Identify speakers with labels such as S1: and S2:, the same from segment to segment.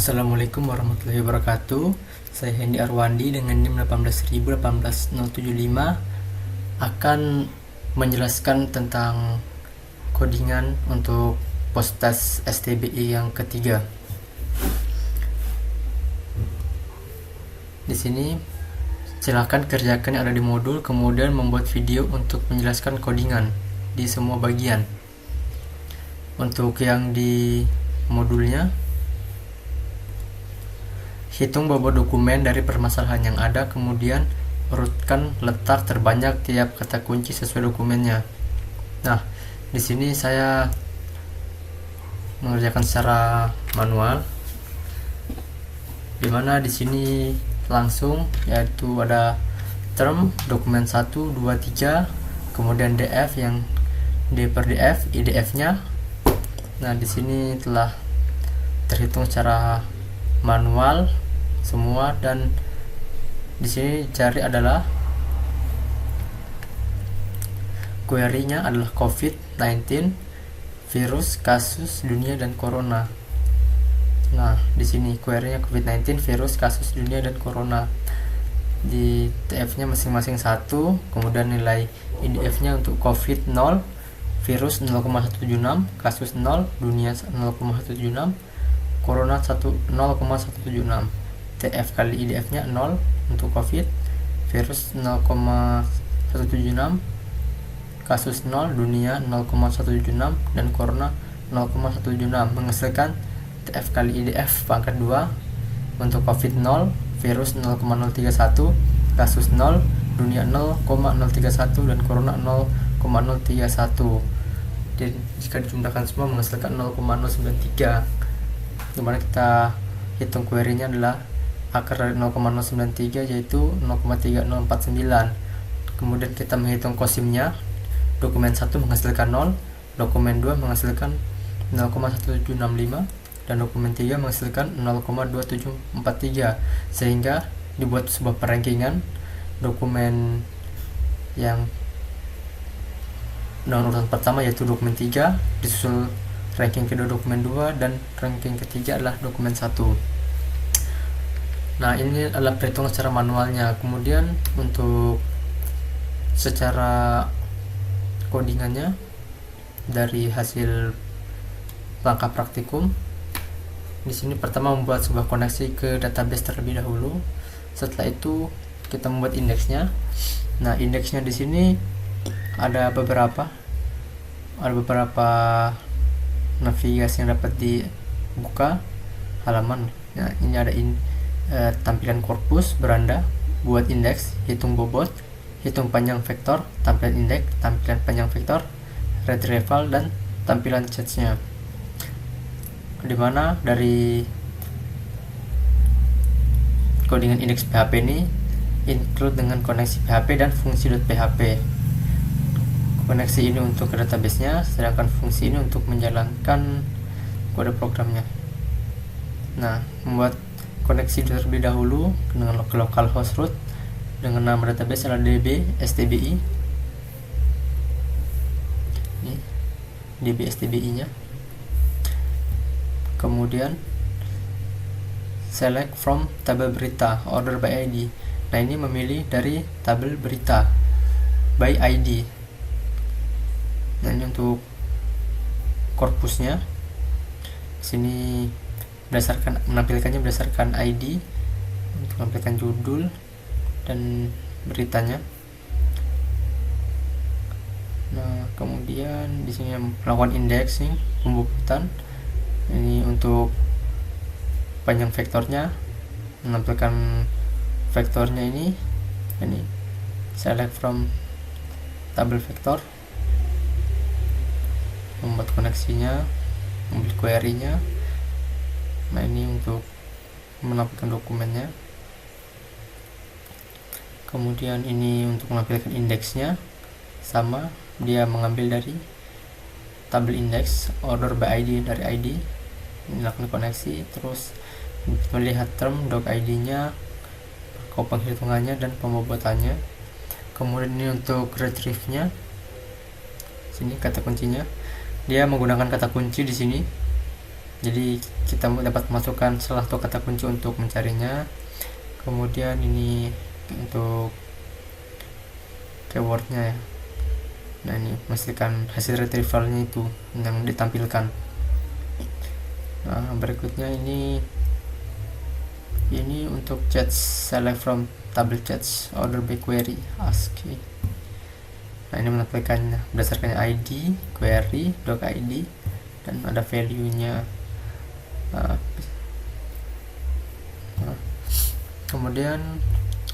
S1: Assalamualaikum warahmatullahi wabarakatuh. Saya Hendy Arwandi dengan NIM 18075 akan menjelaskan tentang codingan untuk post-test STBI yang ketiga. Di sini silakan kerjakan yang ada di modul, kemudian membuat video untuk menjelaskan codingan di semua bagian. Untuk yang di modulnya, hitung bobot dokumen dari permasalahan yang ada, kemudian urutkan letak terbanyak tiap kata kunci sesuai dokumennya. Nah, di sini saya mengerjakan secara manual, dimana di sini langsung yaitu ada term dokumen 1, 2, 3, kemudian DF yang D per DF, IDF-nya. Nah, di sini telah terhitung secara manual semua, dan di sini cari adalah query-nya adalah COVID-19, virus, kasus dunia dan corona. Nah, di sini query-nya COVID-19, virus, kasus dunia dan corona. Di TF-nya masing-masing 1, kemudian nilai IDF-nya untuk COVID 0, virus 0,176, kasus 0, dunia 0,176, corona 0,176. TF kali IDF-nya 0 untuk COVID, virus 0,176, kasus 0, dunia 0,176, dan corona 0,176, menghasilkan TF kali IDF pangkat 2 untuk COVID 0, virus 0,031, kasus 0, dunia 0,031, dan corona 0,031. Dan jika dijumlahkan semua menghasilkan 0,093, dimana kita hitung query-nya adalah akar dari 0,093 yaitu 0,3049. Kemudian kita menghitung kosimnya, dokumen 1 menghasilkan 0, dokumen 2 menghasilkan 0,1765, dan dokumen 3 menghasilkan 0,2743, sehingga dibuat sebuah perankingan dokumen yang nomor urutan pertama yaitu dokumen 3, disusul ranking kedua dokumen 2, dan ranking ketiga adalah dokumen 1. Nah, ini adalah perhitungan secara manualnya. Kemudian untuk secara codingannya dari hasil langkah praktikum, di sini pertama membuat sebuah koneksi ke database terlebih dahulu. Setelah itu kita membuat indeksnya. Nah, indeksnya di sini ada beberapa navigasi yang dapat dibuka halaman. Nah, ini ada tampilan korpus, beranda, buat indeks, hitung bobot, hitung panjang vektor, tampilan indeks, tampilan panjang vektor, retrieval, dan tampilan charts-nya. Dimana dari codingan indeks PHP ini include dengan koneksi PHP dan fungsi.php. Koneksi ini untuk ke database-nya, sedangkan fungsi ini untuk menjalankan kode programnya. Nah, membuat koneksi terlebih dahulu dengan localhost root dengan nama database adalah db stbi. Ini db stbi-nya. Kemudian select from tabel berita, order by ID. Nah, ini memilih dari tabel berita by ID. Nah, ini untuk korpusnya. Sini menampilkannya berdasarkan ID untuk menampilkan judul dan beritanya. Nah, kemudian di sini melakukan indexing, pembukutan. Ini untuk panjang vektornya, menampilkan vektornya ini select from tabel vektor, membuat koneksinya, membuat query-nya. Nah, ini untuk menampilkan dokumennya. Kemudian ini untuk menampilkan indeksnya, sama dia mengambil dari tabel indeks, order by ID dari ID. Ini lakukan koneksi, terus melihat term doc ID-nya, penghitungannya dan pembobotannya. Kemudian ini untuk retrieve-nya, sini kata kuncinya, dia menggunakan kata kunci di sini jadi kita dapat masukkan salah satu kata kunci untuk mencarinya. Kemudian ini untuk keywordnya ya. Nah, ini memastikan hasil retrievalnya itu yang ditampilkan. Nah, berikutnya ini untuk chat, select from table chats, order by query, ASCII. Nah, ini menampilkannya berdasarkan ID, query, doc ID, dan ada value-nya. Kemudian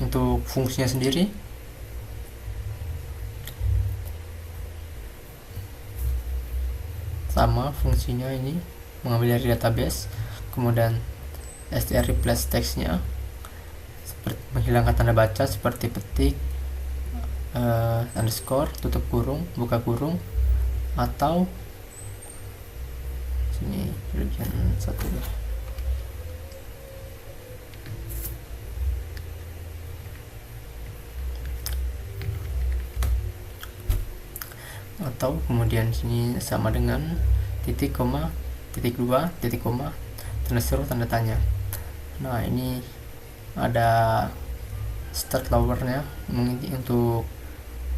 S1: untuk fungsinya sendiri, sama fungsinya ini mengambil dari database, kemudian str replace text-nya seperti menghilangkan tanda baca seperti petik, underscore, tutup kurung, buka kurung, atau sini bagian satu atau kemudian sini sama dengan titik koma, titik dua, titik koma, tanda seru, tanda tanya. Nah, ini ada start lowernya untuk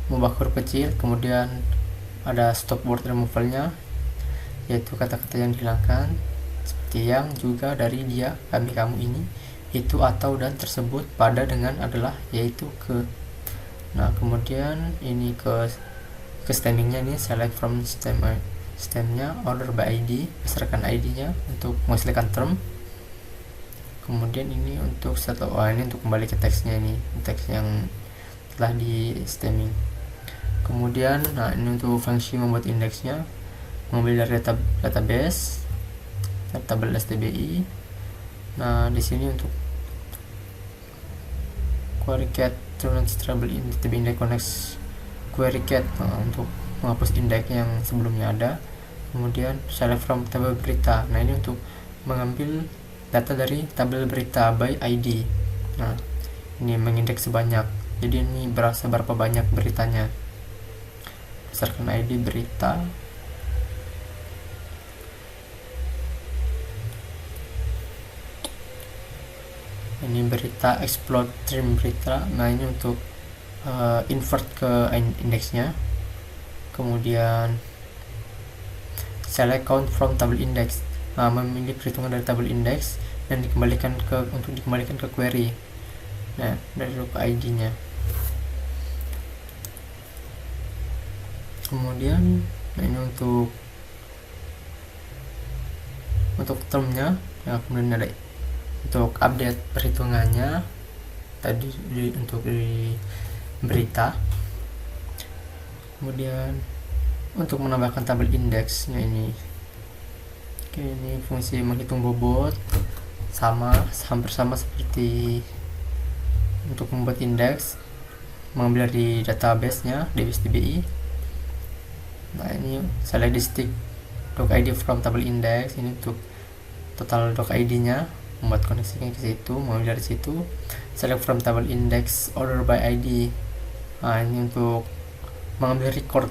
S1: mengubah huruf kecil, kemudian ada stop word removalnya, yaitu kata-kata yang dihilangkan seperti yang, juga, dari, dia, kami, kamu, ini, itu, atau, dan, tersebut, pada, dengan, adalah, yaitu, ke. Nah, kemudian ini ke stemmingnya, ini select from stemnya, order by ID, berdasarkan ID-nya untuk menghasilkan term. Kemudian ini untuk ini untuk kembali ke teksnya, ini teks yang telah di stemming. Kemudian nah, ini untuk fungsi membuat indeksnya, mengambil dari database, tabel STBI. Nah, di sini untuk query cat table in DB index connects query cat, untuk menghapus indeks yang sebelumnya ada. Kemudian select from tabel berita. Nah, ini untuk mengambil data dari tabel berita by ID. Nah, ini mengindeks sebanyak. Jadi ini berasa berapa banyak beritanya. Berdasarkan ID berita. Ini berita, explode trim berita. Nah, ini untuk invert ke indeksnya. Kemudian select count from table index, memilih perhitungan dari tabel index dan dikembalikan ke query. Nah, dari ID-nya. Kemudian ini untuk termnya, ya, kemudian ada untuk update perhitungannya tadi untuk di berita. Kemudian untuk menambahkan tabel indeksnya ini. Oke, ini fungsi menghitung bobot, hampir sama seperti untuk membuat indeks, mengambil dari database-nya DBI. Nah, ini select district doc ID from table index, ini untuk total doc ID-nya, membuat koneksinya ke situ, mengambil dari situ. Select from table index, order by ID. Nah, ini untuk mengambil record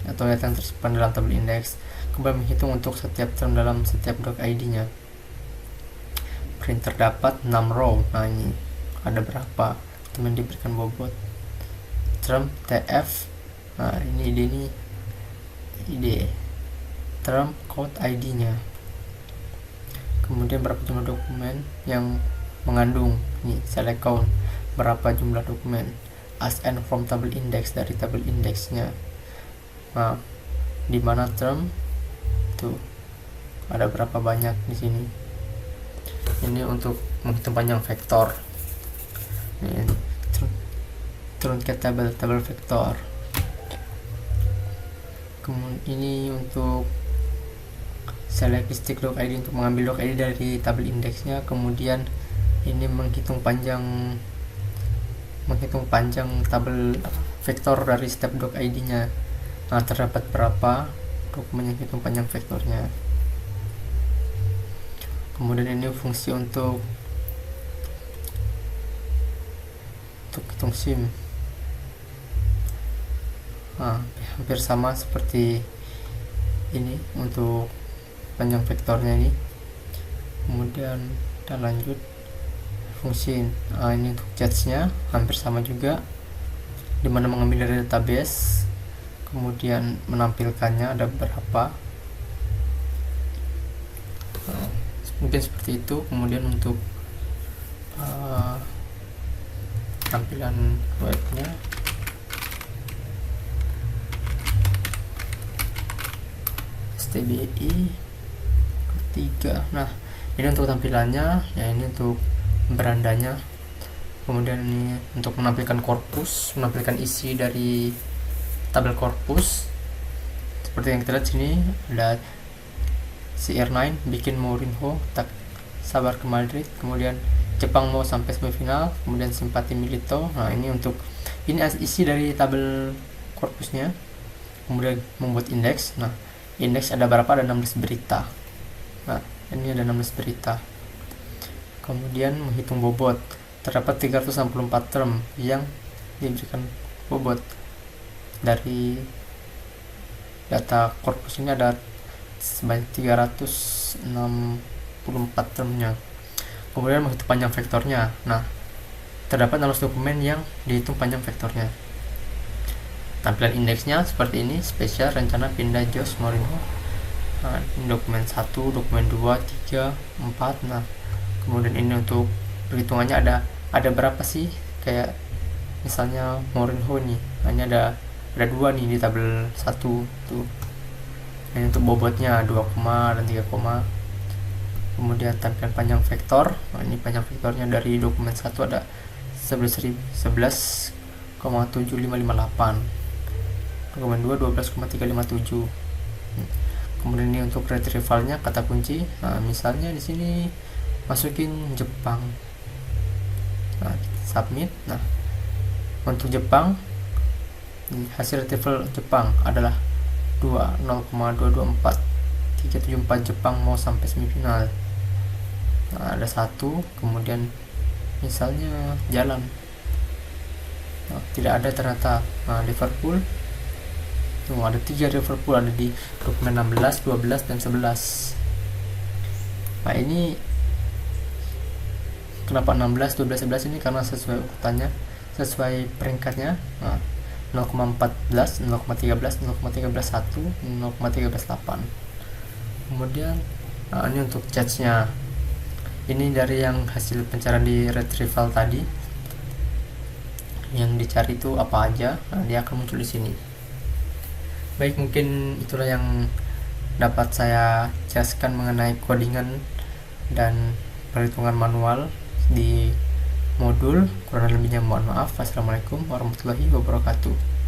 S1: atau data yang tersimpan dalam tabel index, kemudian menghitung untuk setiap term dalam setiap doc ID-nya. Print terdapat 6 row. Nah, ini ada berapa, teman diberikan bobot. Term TF. Nah, ini ide term code ID-nya. Kemudian berapa jumlah dokumen yang mengandung, ini select count, berapa jumlah dokumen. Asn from table index, dari tabel indeksnya. Nah, di mana term tuh ada berapa banyak di sini. Ini untuk menghitung panjang vektor. Ini turun ke tabel vektor. Kemudian ini untuk select district doc ID, untuk mengambil doc ID dari tabel indeksnya. Kemudian ini menghitung panjang tabel vektor dari setiap doc ID-nya. Nah, terdapat berapa dokumen yang hitung panjang vektornya. Kemudian ini fungsi untuk hitung sim. Nah, hampir sama seperti ini untuk panjang vektornya ini. Kemudian kita lanjut fungsi. Ini untuk charge-nya hampir sama juga, dimana mengambil dari database, kemudian menampilkannya ada berapa. Mungkin seperti itu. Kemudian untuk tampilan webnya, STBI ketiga. Nah, ini untuk tampilannya, ya ini untuk berandanya. Kemudian ini untuk menampilkan korpus, menampilkan isi dari tabel korpus. Seperti yang kita lihat sini, ada CR9 bikin Mourinho tak sabar ke Madrid, kemudian Jepang mau sampai semifinal, kemudian simpati Milito. Nah, ini untuk ini isi dari tabel korpusnya. Kemudian membuat indeks. Nah, indeks ada berapa? Ada 16 berita. Nah, ini ada 16 berita. Kemudian menghitung bobot, terdapat 364 term yang diberikan bobot. Dari data korpus ini ada sebanyak 364 termnya. Kemudian menghitung panjang vektornya. Nah, terdapat 16 dokumen yang dihitung panjang vektornya. Tampilan indeksnya seperti ini: spesial, rencana, pindah, Jose Mourinho. Nah, ini dokumen 1, dokumen 2, 3, 4. Nah, kemudian ini untuk perhitungannya ada berapa sih? Kayak misalnya Mourinho nih, hanya ada 2 nih di tabel 1 tuh. Ini untuk bobotnya 2, dan 3. Kemudian tampilan panjang vektor. Nah, ini panjang vektornya dari dokumen 1 ada 11,7558. Dokumen 2 12,357. Kemudian ini untuk retrievalnya, kata kunci. Nah, misalnya di sini masukin Jepang. Nah, submit. Nah, untuk Jepang, hasil retrieval Jepang adalah 0,224 Jepang mau sampai semifinal. Nah, ada 1. Kemudian misalnya jalan. Nah, tidak ada ternyata. Nah, Liverpool tuh ada 3 Liverpool, ada di dokumen 16, 12, dan 11. Nah, ini kenapa 16, 12, 11 ini? Karena sesuai urutannya, sesuai peringkatnya. Nah, 0,14, 0,13, 0,131, 0,138. Kemudian ini untuk charge-nya. Ini dari yang hasil pencarian di retrieval tadi. Yang dicari itu apa aja, nah, dia akan muncul di sini. Baik, mungkin itulah yang dapat saya jelaskan mengenai codingan dan perhitungan manual di modul. Kurang lebihnya mohon maaf. Wassalamualaikum warahmatullahi wabarakatuh.